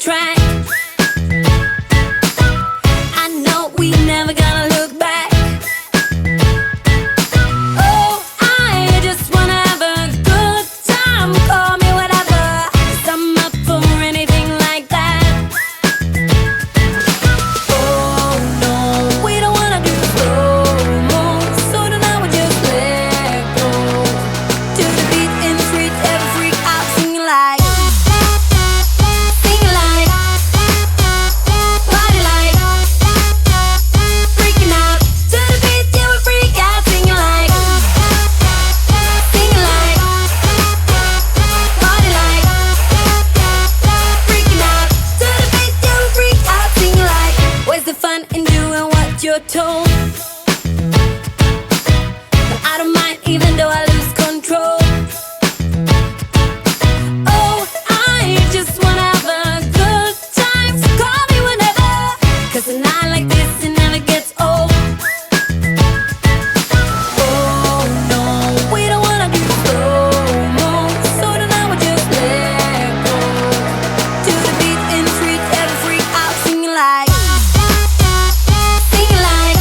track. I know we never gonna look back. Oh, I just wanna have a good time. Call me whatever, 'cause I'm up for anything like that. Oh no, we don't wanna do slow-mo, so tonight we just let go. To the beat in the street, every freak out singing like, singing like, party like, freaking out. To the beat, yeah, we freak out singing like, party like, freaking out. To the beat, yeah, we freak out singing like. Where's the fun in doing what you're told? But I don't mind even though I lose control. Oh, I just wanna have a good time, so call me whenever, 'cause a night like this, it never gets old. Oh no, we don't wanna do slow-mo, so tonight we just let go. To the beat in the street, every freak out singing like, party like,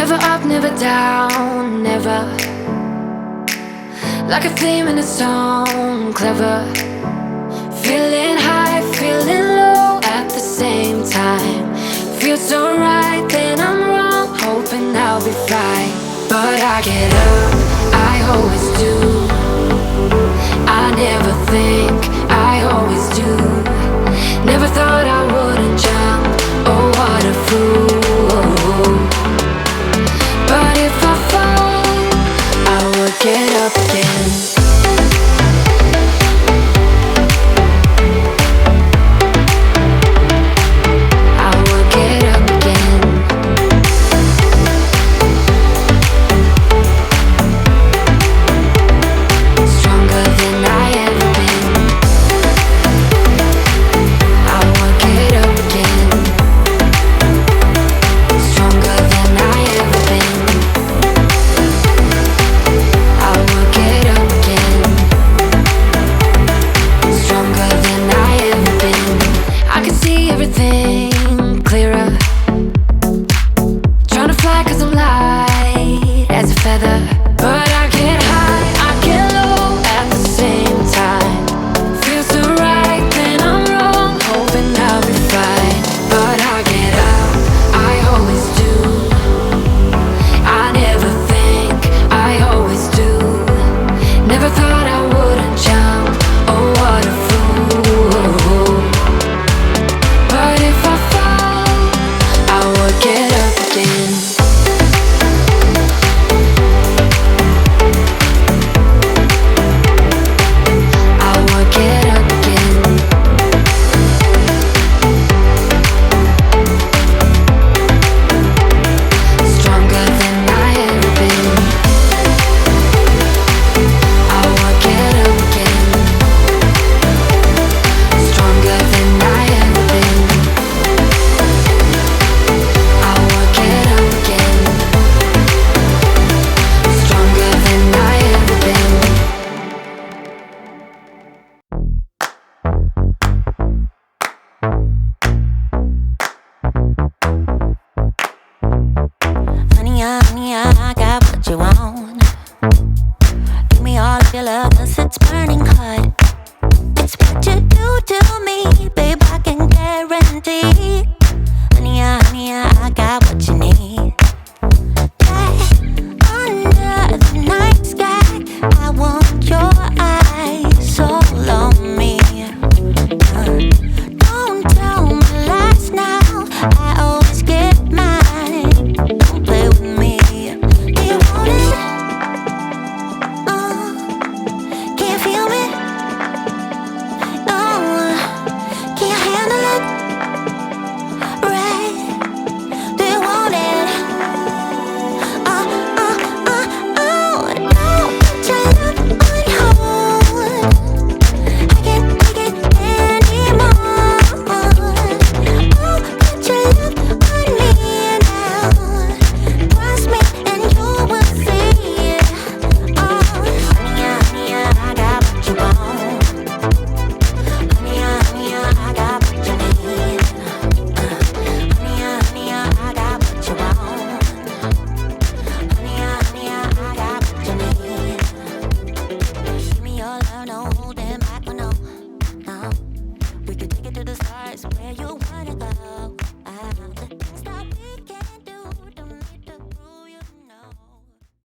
Never up, never down, never. Like a theme in a song, clever. Feeling high, feeling low at the same time. Feels so right, then I'm wrong, hoping I'll be fine. But I get up, I always do. I never think